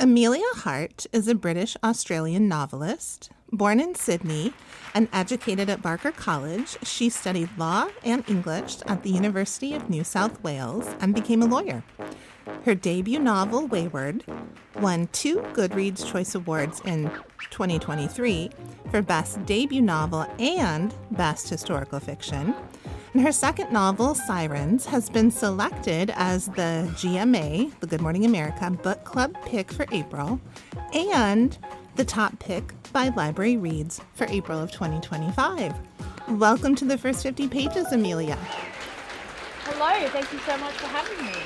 Emilia Hart is a British-Australian novelist. Born in Sydney and educated at Barker College, she studied law and English at the University of New South Wales and became a lawyer. Her debut novel, Wayward, won 2 Goodreads Choice Awards in 2023 for Best Debut Novel and Best Historical Fiction. And her second novel, Sirens, has been selected as the GMA, the Good Morning America, book club pick for April and the top pick by Library Reads for April of 2025. Welcome to the First 50 Pages, Emilia. Hello, thank you so much for having me.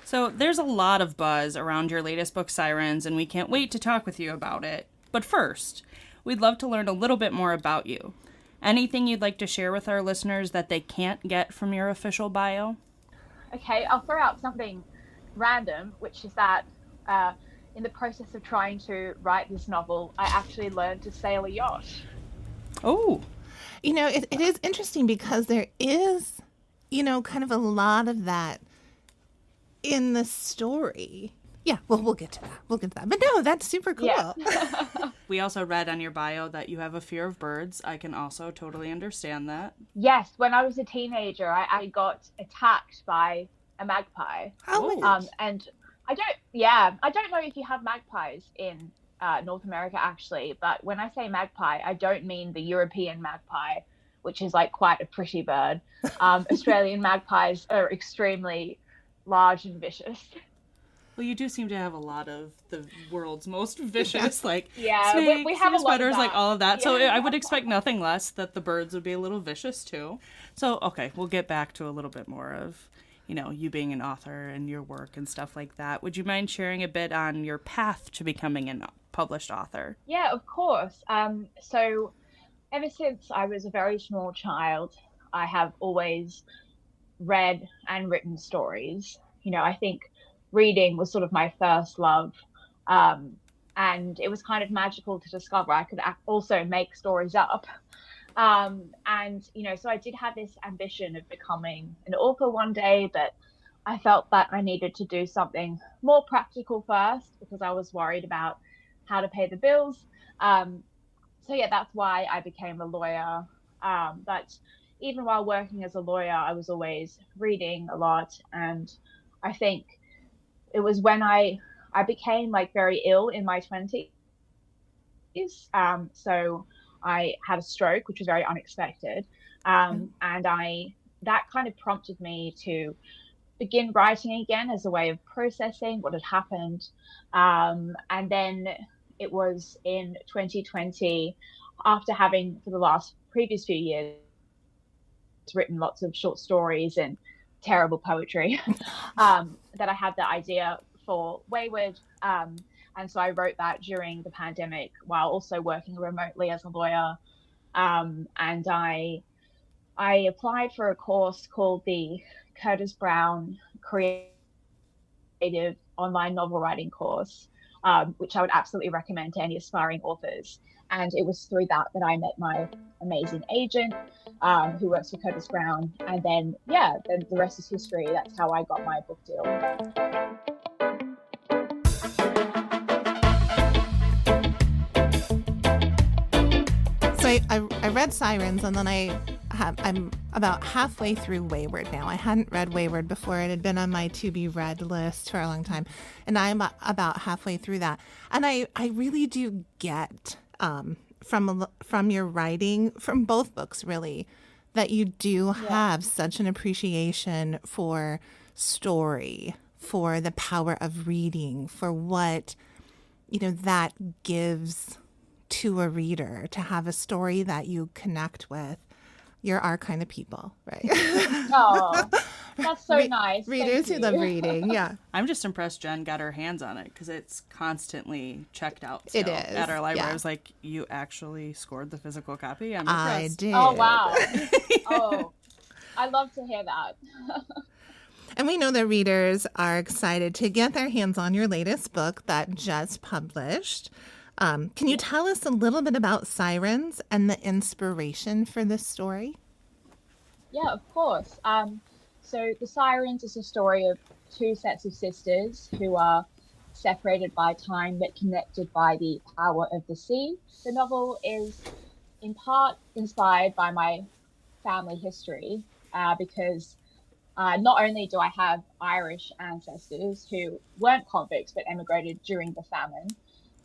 So there's a lot of buzz around your latest book, Sirens, and we can't wait to talk with you about it. But first, we'd love to learn a little bit more about you. Anything you'd like to share with our listeners that they can't get from your official bio? Okay, I'll throw out something random, which is that in the process of trying to write this novel, I actually learned to sail a yacht. Oh. You know, it is interesting because there is, kind of a lot of that in the story. Yeah, well, we'll get to that. But no, that's super cool. Yeah. We also read on your bio that you have a fear of birds. I can also totally understand that. Yes, when I was a teenager, I got attacked by a magpie. Oh. And I don't know if you have magpies in North America, actually, but when I say magpie, I don't mean the European magpie, which is like quite a pretty bird. Australian magpies are extremely large and vicious. Well, you do seem to have a lot of the world's most vicious, snakes, we have a lot spiders, of like all of that. Yeah. So I would expect nothing less that the birds would be a little vicious too. So, okay, we'll get back to a little bit more of, you being an author and your work and stuff like that. Would you mind sharing a bit on your path to becoming a published author? Yeah, of course. So ever since I was a very small child, I have always read and written stories. I think reading was sort of my first love, and it was kind of magical to discover I could also make stories up. So I did have this ambition of becoming an author one day, but I felt that I needed to do something more practical first because I was worried about how to pay the bills. That's why I became a lawyer. But even while working as a lawyer, I was always reading a lot, and I think it was when I became very ill in my 20s. So I had a stroke, which was very unexpected. And that kind of prompted me to begin writing again as a way of processing what had happened. And then it was in 2020, after having for the previous few years written lots of short stories and terrible poetry, that I had the idea for Wayward. And so I wrote that during the pandemic while also working remotely as a lawyer. And I applied for a course called the Curtis Brown Creative Online Novel Writing course, which I would absolutely recommend to any aspiring authors. And it was through that I met my amazing agent, who works for Curtis Brown. And then, the rest is history. That's how I got my book deal. So I read Sirens, and then I'm about halfway through Wayward now. I hadn't read Wayward before. It had been on my to-be-read list for a long time, and I'm about halfway through that. And I really do get from your writing, from both books really, that you do have such an appreciation for story, for the power of reading, for what that gives to a reader, to have a story that you connect with. You're our kind of people, right? Oh, that's so nice. Readers who love reading, yeah. I'm just impressed Jen got her hands on it because it's constantly checked out still it is at our library. Yeah. I was like, you actually scored the physical copy? I'm I impressed. did. Oh, wow. Oh, I love to hear that. And we know that readers are excited to get their hands on your latest book that just published. Can you tell us a little bit about Sirens and the inspiration for this story? Yeah, of course. So the Sirens is a story of two sets of sisters who are separated by time but connected by the power of the sea. The novel is in part inspired by my family history, because not only do I have Irish ancestors who weren't convicts but emigrated during the famine,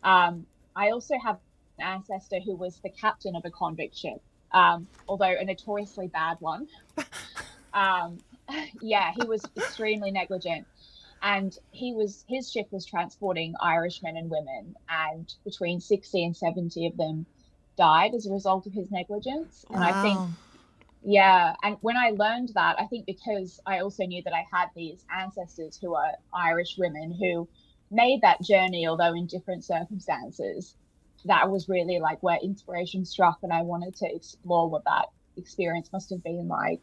I also have an ancestor who was the captain of a convict ship, although a notoriously bad one. Yeah, he was extremely negligent. And his ship was transporting Irish men and women, and between 60 and 70 of them died as a result of his negligence. And I think, Wow. yeah, and when I learned that, I think because I also knew that I had these ancestors who are Irish women who made that journey, although in different circumstances, that was really like where inspiration struck, and I wanted to explore what that experience must have been like.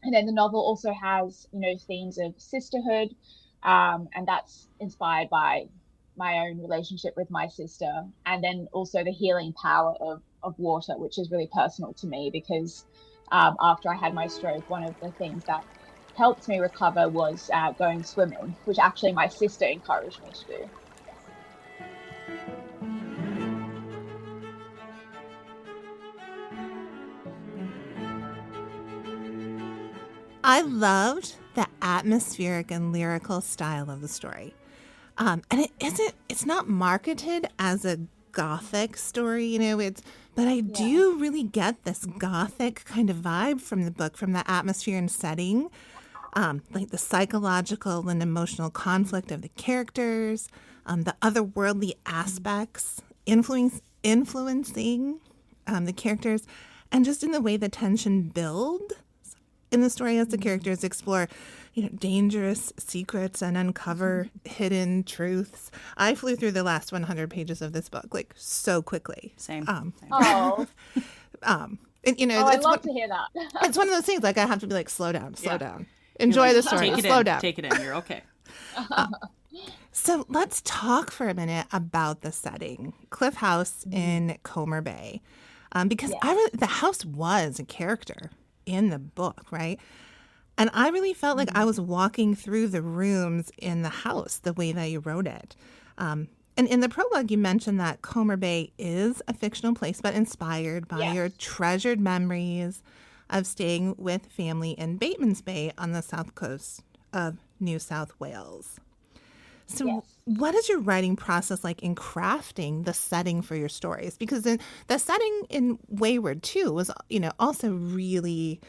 And then the novel also has, themes of sisterhood, and that's inspired by my own relationship with my sister, and then also the healing power of water, which is really personal to me because after I had my stroke, one of the things that helped me recover was going swimming, which actually my sister encouraged me to do. I loved the atmospheric and lyrical style of the story. And it's not marketed as a gothic story, but I do really get this gothic kind of vibe from the book, from the atmosphere and setting, like the psychological and emotional conflict of the characters, the otherworldly aspects influencing the characters, and just in the way the tension builds in the story as the characters explore, dangerous secrets and uncover hidden truths. I flew through the last 100 pages of this book like so quickly. Same. Oh, And, I'd love to hear that. It's one of those things like I have to be like, slow down, enjoy the story, slow down. Take it in. You're okay. So let's talk for a minute about the setting, Cliff House in Comer Bay, because the house was a character in the book, right? And I really felt like I was walking through the rooms in the house the way that you wrote it. And in the prologue, you mentioned that Comer Bay is a fictional place, but inspired by your treasured memories of staying with family in Bateman's Bay on the south coast of New South Wales. So what is your writing process like in crafting the setting for your stories? Because the setting in Wayward, too, was, also really,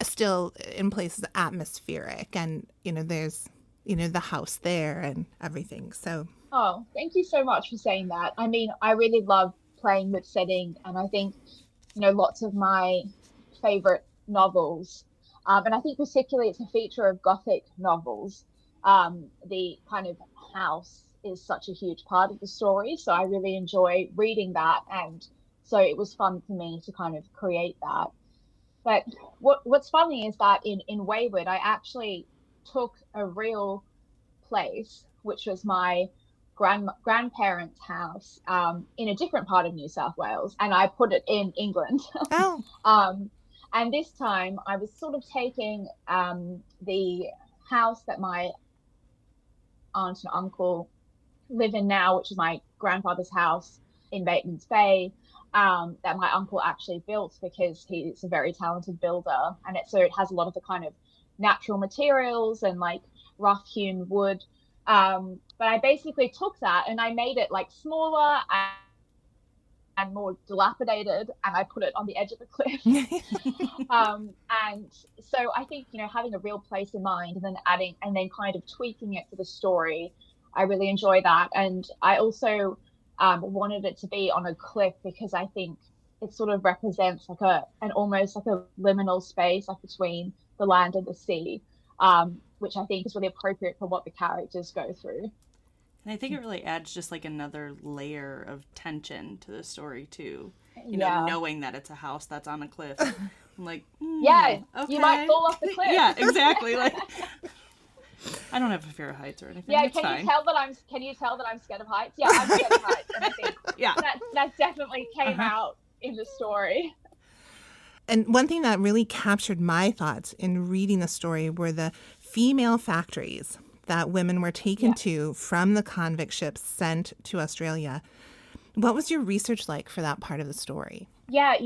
still in places atmospheric. And, there's, the house there and everything. So. Oh, thank you so much for saying that. I mean, I really love playing with setting. And I think, lots of my favorite novels, and I think particularly it's a feature of Gothic novels, the kind of house is such a huge part of the story. So I really enjoy reading that. And so it was fun for me to kind of create that. But what's funny is that in Wayward, I actually took a real place, which was my grandparents' house in a different part of New South Wales, and I put it in England. Oh. And this time I was sort of taking the house that my aunt and uncle live in now, which is my grandfather's house in Bateman's Bay, that my uncle actually built because he's a very talented builder, and so it has a lot of the kind of natural materials and like rough hewn wood. But I basically took that and I made it like smaller and more dilapidated, and I put it on the edge of the cliff. And so I think, having a real place in mind and then adding and then kind of tweaking it for the story, I really enjoy that. And I also wanted it to be on a cliff because I think it sort of represents like an almost like a liminal space like between the land and the sea, which I think is really appropriate for what the characters go through. And I think it really adds just like another layer of tension to the story too. Knowing that it's a house that's on a cliff. I'm like, okay. You might fall off the cliff. Yeah, exactly. Like, I don't have a fear of heights or anything. Yeah, it's can fine. you tell that I'm scared of heights? Yeah, I'm scared of heights, and I think that definitely came out in the story. And one thing that really captured my thoughts in reading the story were the female factories that women were taken to from the convict ships sent to Australia. What was your research like for that part of the story? Yeah,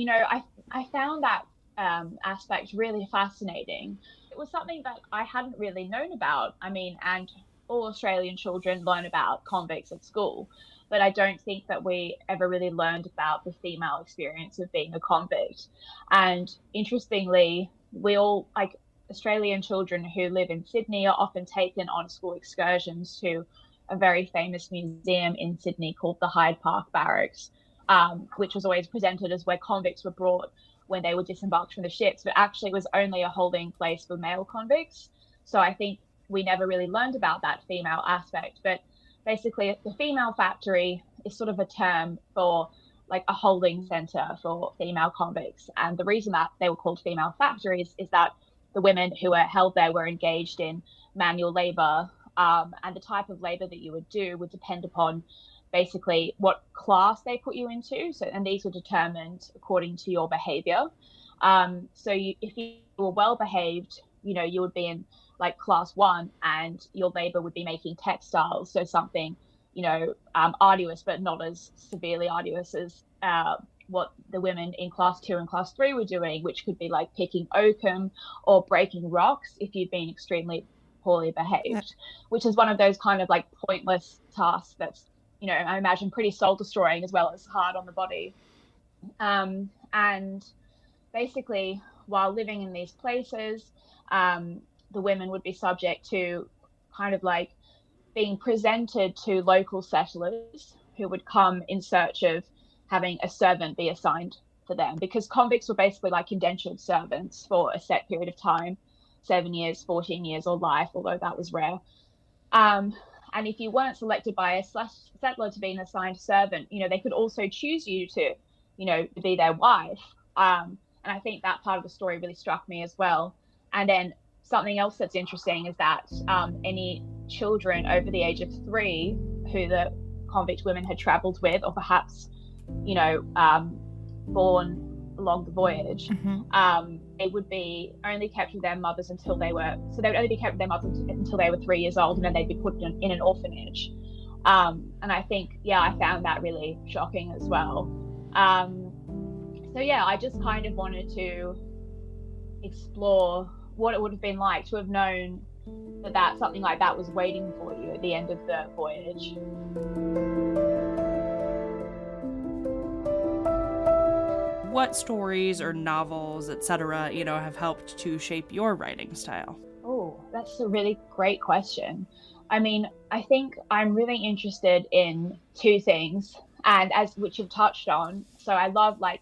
I found that aspect really fascinating. It was something that I hadn't really known about. I mean, and all Australian children learn about convicts at school, but I don't think that we ever really learned about the female experience of being a convict. And interestingly, we all, like, Australian children who live in Sydney are often taken on school excursions to a very famous museum in Sydney called the Hyde Park Barracks, which was always presented as where convicts were brought when they were disembarked from the ships, but actually it was only a holding place for male convicts. So I think we never really learned about that female aspect. But basically, the female factory is sort of a term for like a holding center for female convicts. And the reason that they were called female factories is that the women who were held there were engaged in manual labor, and the type of labor that you would do would depend upon basically what class they put you into. So, and these were determined according to your behavior. If you were well behaved, you would be in like class 1, and your labor would be making textiles. So something, arduous, but not as severely arduous as what the women in class 2 and class 3 were doing, which could be like picking oakum or breaking rocks if you'd been extremely poorly behaved, which is one of those kind of like pointless tasks that's, I imagine pretty soul destroying as well as hard on the body. And basically, while living in these places, the women would be subject to kind of like being presented to local settlers who would come in search of having a servant be assigned for them, because convicts were basically like indentured servants for a set period of time, 7 years, 14 years, or life, although that was rare. And if you weren't selected by a settler to be an assigned servant, they could also choose you to, to be their wife. And I think that part of the story really struck me as well. And then something else that's interesting is that any children over the age of 3 who the convict women had traveled with, or perhaps, born along the voyage, it would be only kept with their mothers until they were, so they would only be kept with their mothers until they were 3 years old, and then they'd be put in an orphanage. And I think, I found that really shocking as well. I just kind of wanted to explore what it would have been like to have known that something like that was waiting for you at the end of the voyage. What stories or novels, etc., have helped to shape your writing style? Oh, that's a really great question. I mean, I think I'm really interested in 2 things, and which you've touched on. So I love like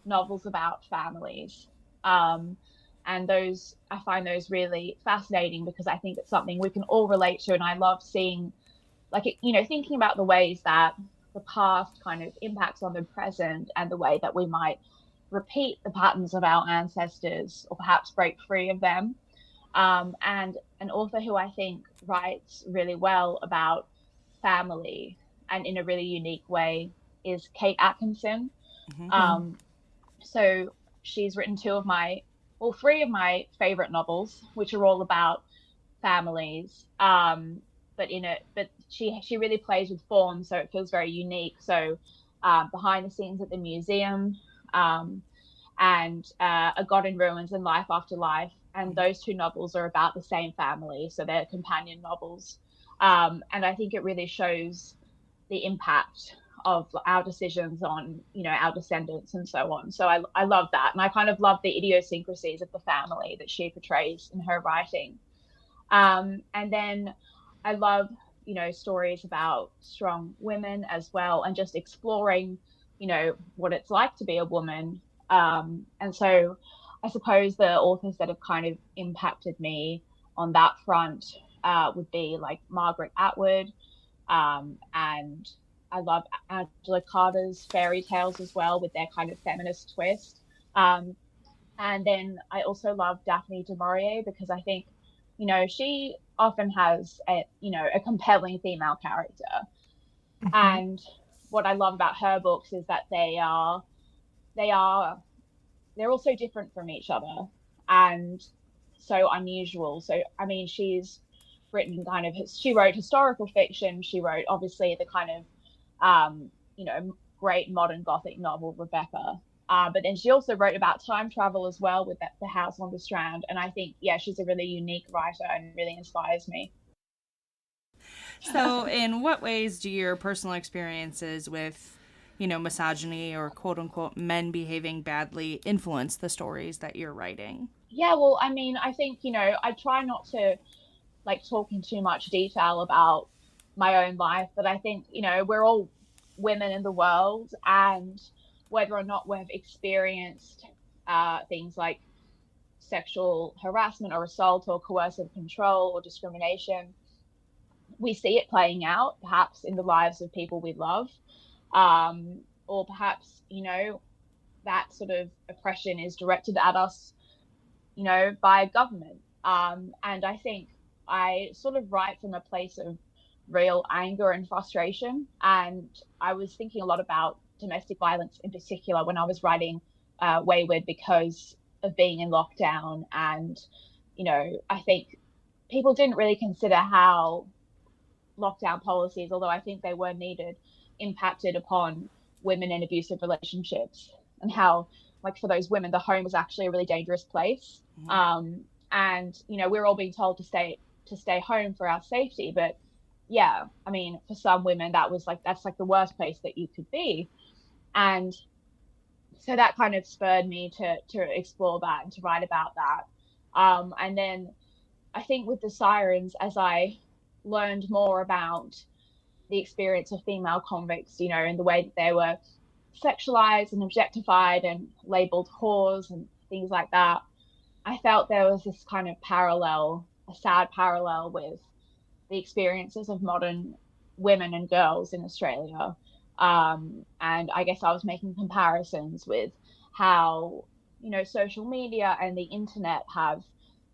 novels about families. And those, I find those really fascinating because I think it's something we can all relate to. And I love seeing, like, thinking about the ways that the past kind of impacts on the present, and the way that we might repeat the patterns of our ancestors or perhaps break free of them. And an author who I think writes really well about family and in a really unique way is Kate Atkinson. So she's written 3 of my favorite novels, which are all about families. But she really plays with form, so it feels very unique. So Behind the Scenes at the Museum, and A God in Ruins and Life After Life. And those 2 novels are about the same family, so they're companion novels. And I think it really shows the impact of our decisions on, our descendants and so on. So I love that. And I kind of love the idiosyncrasies of the family that she portrays in her writing. And then I love, stories about strong women as well, and just exploring, what it's like to be a woman. And so I suppose the authors that have kind of impacted me on that front would be like Margaret Atwood, and I love Angela Carter's fairy tales as well, with their kind of feminist twist. And then I also love Daphne du Maurier, because I think, she often has a compelling female character. And what I love about her books is that they're all so different from each other and so unusual. So, I mean, she's written kind of, she wrote historical fiction. She wrote obviously the kind of, great modern Gothic novel, Rebecca. But then she also wrote about time travel as well with The House on the Strand. And I think, yeah, she's a really unique writer and really inspires me. So in what ways do your personal experiences with, misogyny or quote unquote men behaving badly influence the stories that you're writing? Yeah, well, I mean, I think, I try not to talk in too much detail about my own life, but I think, we're all women in the world, and whether or not we've experienced things like sexual harassment or assault or coercive control or discrimination, we see it playing out perhaps in the lives of people we love, or perhaps, that sort of oppression is directed at us, by government. And I think I sort of write from a place of real anger and frustration. And I was thinking a lot about domestic violence in particular when I was writing Wayward, because of being in lockdown. And, I think people didn't really consider how lockdown policies, although I think they were needed, impacted upon women in abusive relationships, and how, for those women, the home was actually a really dangerous place. Mm-hmm. And, we're all being told to stay home for our safety. But yeah, I mean, for some women, that's the worst place that you could be. And so that kind of spurred me to explore that and to write about that. And then I think with the Sirens, as I learned more about the experience of female convicts, and the way that they were sexualized and objectified and labeled whores and things like that, I felt there was this kind of a sad parallel with the experiences of modern women and girls in Australia. And I guess I was making comparisons with how, social media and the internet have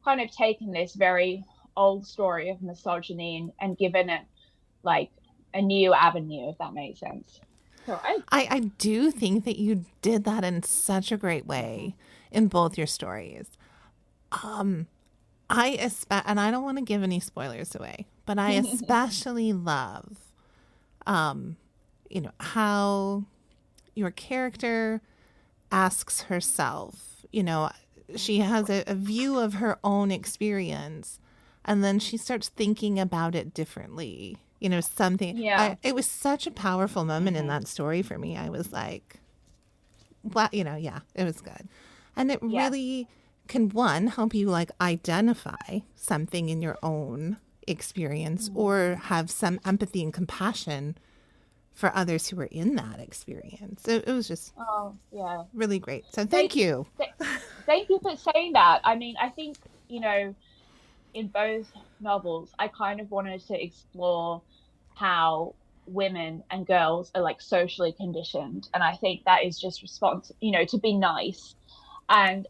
kind of taken this very old story of misogyny and given it a new avenue, if that makes sense. Right. I do think that you did that in such a great way in both your stories. And I don't want to give any spoilers away, but I especially love, how your character asks herself, she has a view of her own experience, and then she starts thinking about it differently. Something. Yeah. It was such a powerful moment in that story for me. I was like, well, yeah, it was good. And it really can, one, help you identify something in your own experience, or have some empathy and compassion for others who were in that experience. So it was just really great. So thank you. Thank you for saying that. I mean, I think, in both novels, I kind of wanted to explore how women and girls are socially conditioned. And I think that is just to be nice. And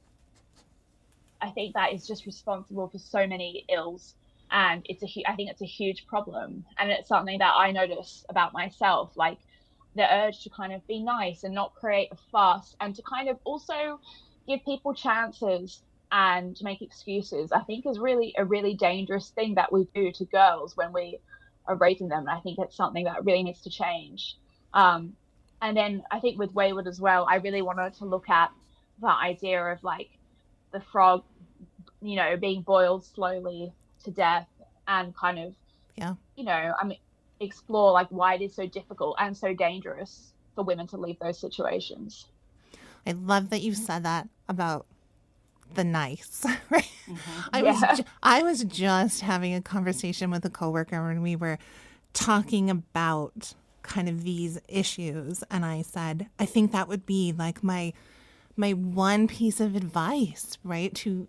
I think that is just responsible for so many ills. And I think it's a huge problem. And it's something that I notice about myself, the urge to kind of be nice and not create a fuss, and to kind of also give people chances and to make excuses, I think is really a really dangerous thing that we do to girls when we are raising them. And I think it's something that really needs to change. And then I think with Wayward as well, I really wanted to look at the idea of the frog, being boiled slowly to death, and kind of, explore why it is so difficult and so dangerous for women to leave those situations. I love that you said that about the nice, right? Mm-hmm. I was just having a conversation with a coworker when we were talking about kind of these issues, and I said, I think that would be my one piece of advice, right? To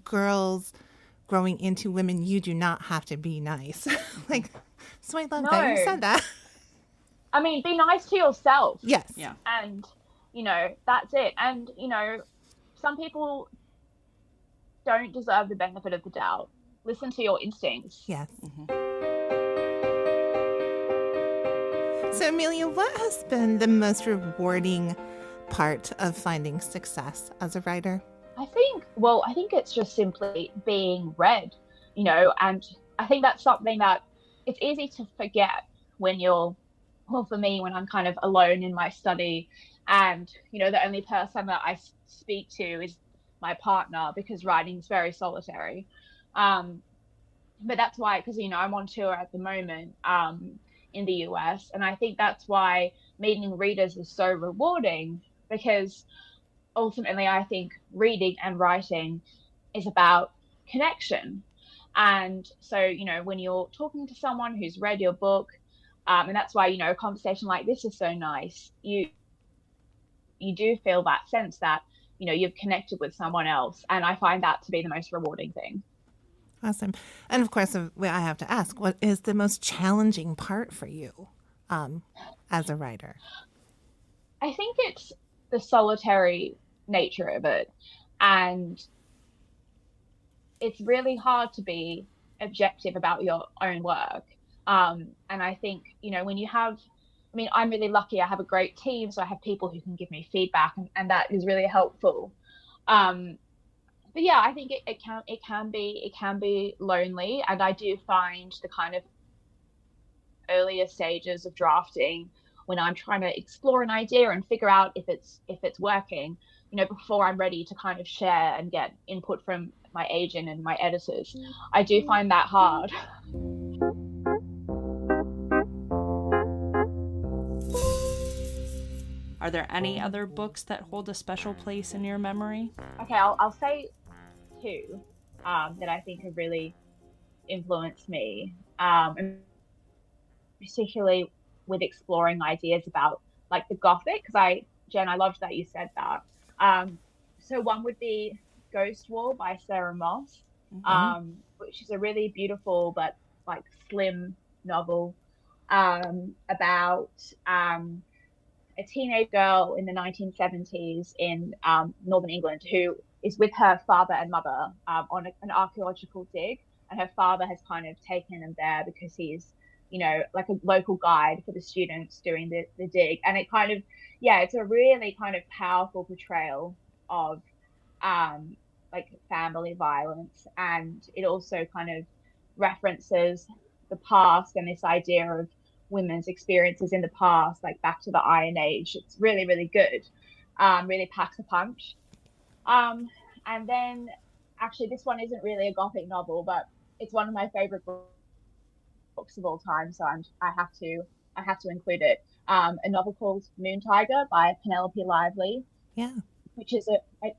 girls growing into women, you do not have to be nice. So I love that you said that. I mean, be nice to yourself. Yes. Yeah. And, that's it. And, some people don't deserve the benefit of the doubt. Listen to your instincts. Yes. Mm-hmm. So, Emilia, what has been the most rewarding part of finding success as a writer? I think it's just simply being read. and I think that's something that it's easy to forget when well, for me, when I'm kind of alone in my study and, the only person that I speak to is my partner, because writing is very solitary. Um, but that's why, because, I'm on tour at the moment in the US. And I think that's why meeting readers is so rewarding, because ultimately I think reading and writing is about connection. And so, when you're talking to someone who's read your book, and that's why, a conversation like this is so nice, you do feel that sense that, you've connected with someone else. And I find that to be the most rewarding thing. Awesome. And of course, I have to ask, what is the most challenging part for you as a writer? I think it's the solitary nature of it. And it's really hard to be objective about your own work. And I think, when you have, I'm really lucky. I have a great team, so I have people who can give me feedback, and that is really helpful. But yeah, I think it can be lonely, and I do find the kind of earlier stages of drafting, when I'm trying to explore an idea and figure out if it's working, before I'm ready to kind of share and get input from my agent and my editors, I do find that hard. Are there any other books that hold a special place in your memory? Okay, I'll say two that I think have really influenced me, and particularly with exploring ideas about like the Gothic, because Jen, I loved that you said that. So one would be Ghost War by Sarah Moss, which is a really beautiful but like slim novel about a teenage girl in the 1970s in northern England who is with her father and mother on an archaeological dig, and her father has kind of taken them there because he's like a local guide for the students doing the dig. And it kind of, it's a really kind of powerful portrayal of like family violence, and it also kind of references the past and this idea of women's experiences in the past, like back to the Iron Age. It's really, really good. Really packs a punch. And then actually this one isn't really a Gothic novel, but it's one of my favorite books of all time, so I have to include it. A novel called Moon Tiger by Penelope Lively. Yeah. Which is I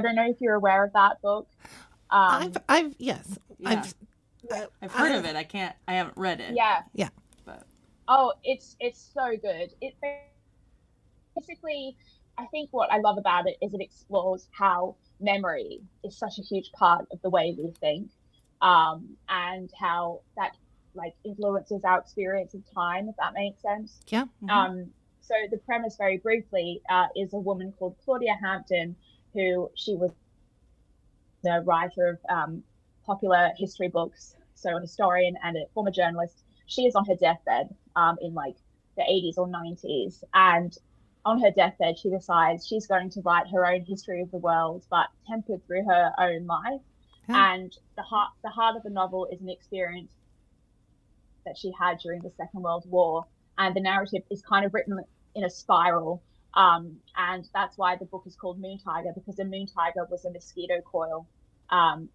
don't know if you're aware of that book. Yes. Yeah. I've heard of it. I haven't read it. Yeah. But it's so good. It basically, I think what I love about it is it explores how memory is such a huge part of the way we think, and how that like influences our experience of time, if that makes sense. Yeah. Mm-hmm. So the premise, very briefly, is a woman called Claudia Hampton, who she was the writer of popular history books, so a historian and a former journalist. She is on her deathbed in like the 80s or 90s, and on her deathbed she decides she's going to write her own history of the world, but tempered through her own life. And the heart of the novel is an experience that she had during the Second World War, and the narrative is kind of written in a spiral, and that's why the book is called Moon Tiger, because a moon tiger was a mosquito coil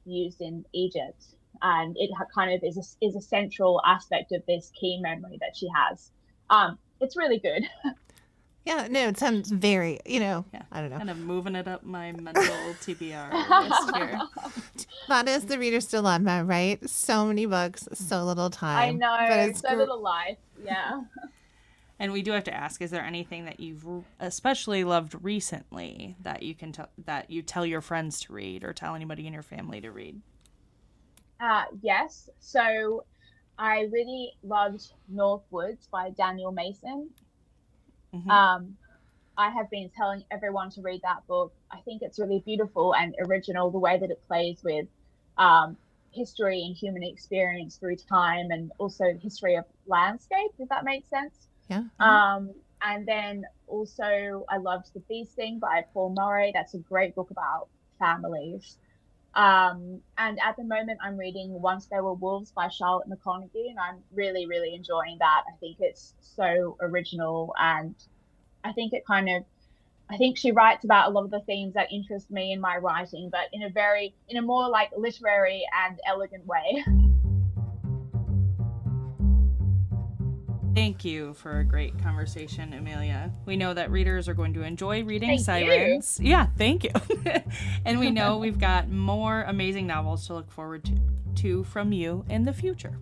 used in Egypt, and it kind of is a central aspect of this key memory that she has. It's really good. Yeah, no, it sounds very, I don't know. Kind of moving it up my mental TBR list here. That is the reader's dilemma, right? So many books, so little time. I know, but it's so little life. Yeah. And we do have to ask, is there anything that you've especially loved recently that you can that you tell your friends to read, or tell anybody in your family to read? Yes. So I really loved North Woods by Daniel Mason. Mm-hmm. I have been telling everyone to read that book. I think it's really beautiful and original, the way that it plays with history and human experience through time, and also history of landscape, if that makes sense. Yeah. And then also I loved The Bee Sting by Paul Murray. That's a great book about families. And at the moment, I'm reading Once There Were Wolves by Charlotte McConaughey, and I'm really, really enjoying that. I think it's so original, and I think I think she writes about a lot of the themes that interest me in my writing, but in a more like literary and elegant way. Thank you for a great conversation, Emilia. We know that readers are going to enjoy reading Thank Sirens. You. Yeah, thank you. And we know we've got more amazing novels to look forward to from you in the future.